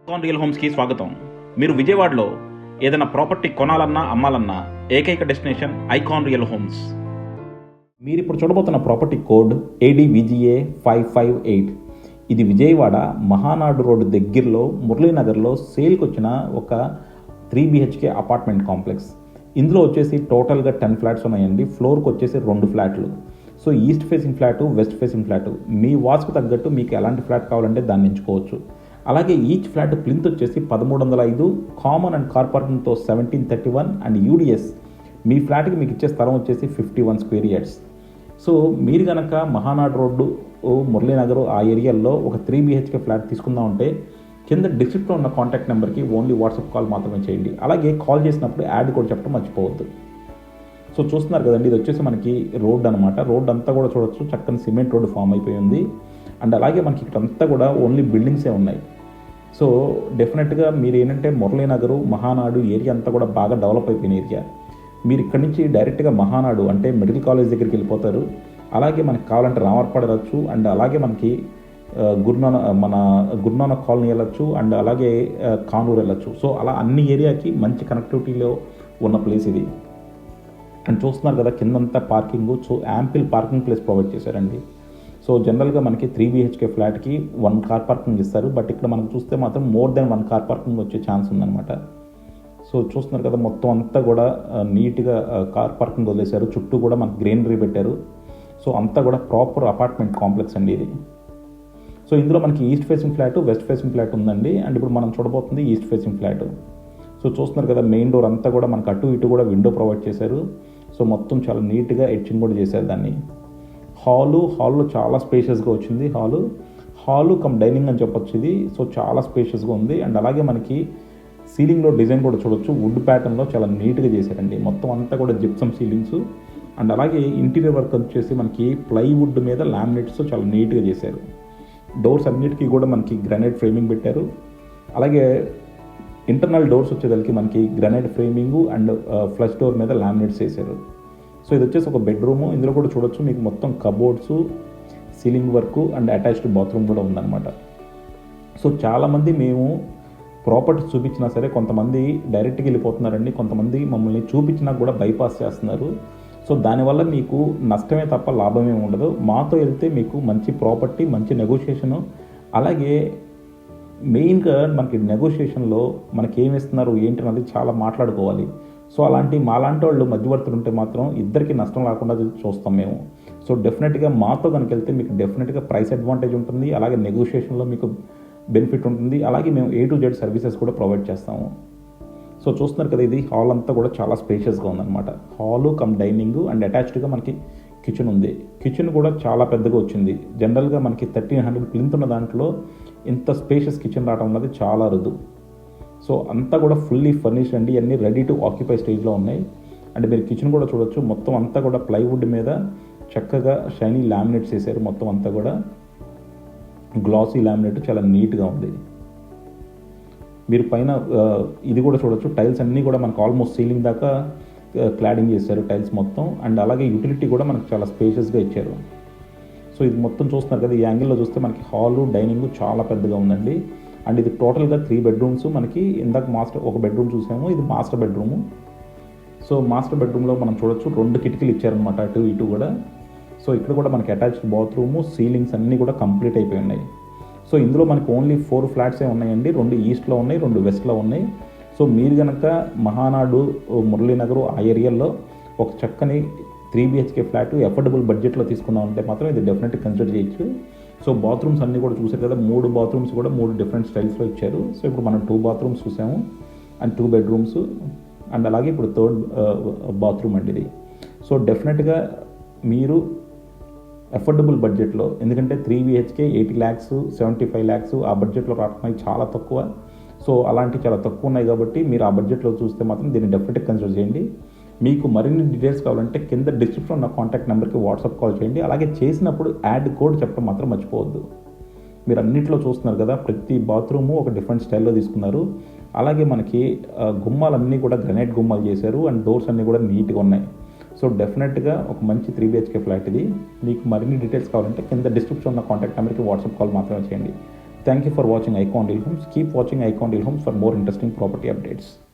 Icon real హోమ్స్కి స్వాగతం. మీరు విజయవాడలో ఏదైనా ప్రాపర్టీ కొనాలన్నా అమ్మాలన్నా ఏకైక డెస్టినేషన్ ఐకాన్ రియల్ హోమ్స్. మీరు ఇప్పుడు చూడబోతున్న ప్రాపర్టీ కోడ్ ADVGA 558. ఇది విజయవాడ మహానాడు రోడ్డు దగ్గరలో మురళీనగర్లో సేల్కి వచ్చిన ఒక 3 BHK అపార్ట్మెంట్ కాంప్లెక్స్. ఇందులో వచ్చేసి టోటల్గా 10 ఫ్లాట్స్ ఉన్నాయండి. ఫ్లోర్కి వచ్చేసి 2 ఫ్లాట్లు. So east facing flat, west facing flat, మీ వాస్కు తగ్గట్టు మీకు ఎలాంటి ఫ్లాట్ కావాలంటే దాన్ని ఎంచుకోవచ్చు. అలాగే ఈచ్ ఫ్లాట్ ప్లింత్ వచ్చేసి 1305, కామన్ అండ్ కార్ పార్కింగ్తో 1731 అండ్ UDS మీ ఫ్లాట్కి మీకు ఇచ్చే స్థలం వచ్చేసి 51 స్క్వేర్ యార్డ్స్. సో మీరు కనుక మహానాడు రోడ్డు, మురళీనగర్ ఆ ఏరియాల్లో ఒక 3 BHK ఫ్లాట్ తీసుకుందామంటే కింద డిస్క్రిప్షన్లో ఉన్న కాంటాక్ట్ నెంబర్కి ఓన్లీ వాట్సాప్ కాల్ మాత్రమే చేయండి. అలాగే కాల్ చేసినప్పుడు యాడ్ కూడా చెప్పడం మర్చిపోవద్దు. సో చూస్తున్నారు కదండి, ఇది వచ్చేసి మనకి రోడ్ అనమాట. రోడ్ అంతా కూడా చూడొచ్చు, చక్కని సిమెంట్ రోడ్డు ఫామ్ అయిపోయి ఉంది. అండ్ అలాగే మనకి ఇక్కడంతా కూడా ఓన్లీ బిల్డింగ్సే ఉన్నాయి. సో డెఫినెట్గా మీరు ఏంటంటే మురళీనగర్, మహానాడు ఏరియా అంతా కూడా బాగా డెవలప్ అయిపోయిన ఏరియా. మీరు ఇక్కడి నుంచి డైరెక్ట్గా మహానాడు అంటే మెడికల్ కాలేజ్ దగ్గరికి వెళ్ళిపోతారు. అలాగే మనకి కావాలంటే రామర్పాడు వెళ్ళచ్చు, అండ్ అలాగే మనకి గురునానక్ కాలనీ వెళ్ళచ్చు, అండ్ అలాగే కానూరు వెళ్ళచ్చు. సో అలా అన్ని ఏరియాకి మంచి కనెక్టివిటీలో ఉన్న ప్లేస్ ఇది. అండ్ చూస్తున్నారు కదా కిందంతా parking. So ample parking place provide చేశారండి. సో జనరల్గా మనకి 3 BHK ఫ్లాట్కి 1 కార్ పార్కింగ్ ఇస్తారు, బట్ ఇక్కడ మనం చూస్తే మాత్రం మోర్ దెన్ 1 కార్ పార్కింగ్ వచ్చే ఛాన్స్ ఉందన్నమాట. సో చూస్తున్నారు కదా మొత్తం అంతా కూడా నీట్గా కార్ పార్కింగ్ వదిలేశారు. చుట్టూ కూడా మనకి గ్రీనరీ పెట్టారు. సో అంతా కూడా ప్రాపర్ అపార్ట్మెంట్ కాంప్లెక్స్ అండి ఇది. సో ఇందులో మనకి east facing flat, west facing flat ఉందండి. అండ్ ఇప్పుడు మనం చూడబోతుంది ఈస్ట్ ఫేసింగ్ ఫ్లాట్. సో చూస్తున్నారు కదా మెయిన్ డోర్ అంతా కూడా మనకు అటు ఇటు కూడా విండో ప్రొవైడ్ చేశారు. సో మొత్తం చాలా నీట్గా ఎడ్జింగ్ కూడా చేశారు దాన్ని. హాల్లో చాలా స్పేషియస్గా వచ్చింది. హాలు కమ్ డైనింగ్ అని చెప్పొచ్చు ఇది. సో చాలా స్పేషియస్గా ఉంది. అండ్ అలాగే మనకి సీలింగ్లో డిజైన్ కూడా చూడొచ్చు, వుడ్ ప్యాటర్న్లో చాలా నీట్గా చేశారండి. మొత్తం అంతా కూడా జిప్సమ్ సీలింగ్స్. అండ్ అలాగే ఇంటీరియర్ వర్క్ వచ్చేసి మనకి ప్లైవుడ్ మీద లామినేట్స్ చాలా నీట్గా చేశారు. డోర్స్ అన్నిటికీ కూడా మనకి గ్రానైట్ ఫ్రేమింగ్ పెట్టారు. అలాగే ఇంటర్నల్ డోర్స్ వచ్చేదానికి మనకి granite framing and flush door మీద లామినేట్స్ వేశారు. సో ఇది వచ్చేసి ఒక బెడ్రూము. ఇందులో కూడా చూడొచ్చు మీకు మొత్తం cupboards, ceiling work and attached bathroom కూడా ఉందన్నమాట. సో చాలామంది మేము ప్రాపర్టీస్ చూపించినా సరే కొంతమంది డైరెక్ట్గా వెళ్ళిపోతున్నారండి, కొంతమంది మమ్మల్ని చూపించినా కూడా బైపాస్ చేస్తున్నారు. సో దానివల్ల మీకు నష్టమే తప్ప లాభమే ఉండదు. మాతో వెళ్తే మీకు మంచి ప్రాపర్టీ, మంచి నెగోషియేషను, అలాగే మెయిన్గా మనకి నెగోషియేషన్లో మనకి ఏమి ఇస్తున్నారు ఏంటి అన్నది చాలా మాట్లాడుకోవాలి. సో మాలాంటి వాళ్ళు మధ్యవర్తులు ఉంటే మాత్రం ఇద్దరికి నష్టం రాకుండా చూస్తాం మేము. సో డెఫినెట్గా మాతో కనుక వెళ్తే మీకు డెఫినెట్గా ప్రైస్ అడ్వాంటేజ్ ఉంటుంది, అలాగే నెగోషియేషన్లో మీకు బెనిఫిట్ ఉంటుంది. అలాగే మేము A to Z సర్వీసెస్ కూడా ప్రొవైడ్ చేస్తాము. సో చూస్తున్నారు కదా ఇది హాల్ అంతా కూడా చాలా స్పేషియస్గా ఉందన్నమాట. హాలు కమ్ డైనింగ్ అండ్ అటాచ్డ్గా మనకి కిచెన్ ఉంది. కిచెన్ కూడా చాలా పెద్దగా వచ్చింది. జనరల్గా మనకి 1300 ప్లింత్ ఉన్న దాంట్లో ఇంత స్పేషియస్ కిచెన్ రావడం అన్నది చాలా అరుదు. సో అంతా కూడా ఫుల్లీ ఫర్నిష్డ్ అండి, అన్నీ రెడీ టు ఆక్యుపై స్టేజ్లో ఉన్నాయి. అండ్ మీరు కిచెన్ కూడా చూడొచ్చు, మొత్తం అంతా కూడా ప్లైవుడ్ మీద చక్కగా షైనీ లామినేట్స్ వేసారు. మొత్తం అంతా కూడా గ్లాసీ లామినేట్ చాలా నీట్గా ఉంది. మీరు పైన ఇది కూడా చూడొచ్చు, టైల్స్ అన్నీ కూడా మనకు ఆల్మోస్ట్ సీలింగ్ దాకా క్లాడింగ్ చేశారు టైల్స్ మొత్తం. అండ్ అలాగే యూటిలిటీ కూడా మనకు చాలా స్పేషియస్గా ఇచ్చారు. సో ఇది మొత్తం చూస్తున్నారు కదా, ఈ యాంగిల్లో చూస్తే మనకి హాలు, డైనింగ్ చాలా పెద్దగా ఉందండి. అండ్ ఇది టోటల్గా 3 బెడ్రూమ్స్. మనకి ఇందాక ఒక బెడ్రూమ్ చూసాము, ఇది మాస్టర్ బెడ్రూము. సో మాస్టర్ బెడ్రూమ్లో మనం చూడొచ్చు 2 కిటికీలు ఇచ్చారనమాట అటు ఇటు కూడా. సో ఇక్కడ కూడా మనకి అటాచ్డ్ బాత్రూము, సీలింగ్స్ అన్నీ కూడా కంప్లీట్ అయిపోయి ఉన్నాయి. సో ఇందులో మనకి ఓన్లీ 4 ఫ్లాట్సే ఉన్నాయండి. 2 ఈస్ట్లో ఉన్నాయి, 2 వెస్ట్లో ఉన్నాయి. సో మీరు కనుక మహానాడు, మురళీనగర్ ఆ ఏరియాలో ఒక చక్కని 3 BHK ఫ్లాట్ అఫోర్డబుల్ బడ్జెట్లో తీసుకున్నామంటే మాత్రం ఇది డెఫినెట్గా కన్సిడర్ చేయొచ్చు. సో బాత్రూమ్స్ అన్నీ కూడా చూసారు కదా, 3 బాత్రూమ్స్ కూడా 3 డిఫరెంట్ స్టైల్స్లో ఇచ్చారు. సో ఇప్పుడు మనం 2 బాత్రూమ్స్ చూసాము అండ్ 2 బెడ్రూమ్స్ అండ్ అలాగే ఇప్పుడు 3rd బాత్రూమ్ అండి ఇది. సో డెఫినెట్గా మీరు అఫోర్డబుల్ బడ్జెట్లో, ఎందుకంటే 3 BHK 80 lakhs 75 lakhs ఆ బడ్జెట్లో రావడం చాలా తక్కువ. సో అలాంటి చాలా తక్కువ ఉన్నాయి కాబట్టి మీరు ఆ బడ్జెట్లో చూస్తే మాత్రం దీన్ని డెఫినెట్గా కన్సిడర్ చేయండి. మీకు మరిన్ని డీటెయిల్స్ కావాలంటే కింద డిస్క్రిప్షన్లో ఉన్న కాంటాక్ట్ నెంబర్కి వాట్సాప్ కాల్ చేయండి. అలాగే చేసినప్పుడు యాడ్ కోడ్ చెప్పడం మాత్రం మర్చిపోవద్దు. మీరు అన్నింటిలో చూస్తున్నారు కదా, ప్రతి బాత్రూము ఒక డిఫరెంట్ స్టైల్లో తీసుకున్నారు. అలాగే మనకి గుమ్మాలన్నీ కూడా గ్రానైట్ గుమ్మాలు చేశారు అండ్ డోర్స్ అన్నీ కూడా నీట్గా ఉన్నాయి. సో డెఫినెట్గా ఒక మంచి 3 BHK ఫ్లాట్ ఇది. మీకు మరిన్ని డీటెయిల్స్ కావాలంటే కింద డిస్క్రిప్షన్ ఉన్న కాంటాక్ట్ నెంబర్కి వాట్సాప్ కాల్ మాత్రమే చేయండి. Thank you for watching Icon Deal Homes. Keep watching Icon Deal Homes for more interesting property updates.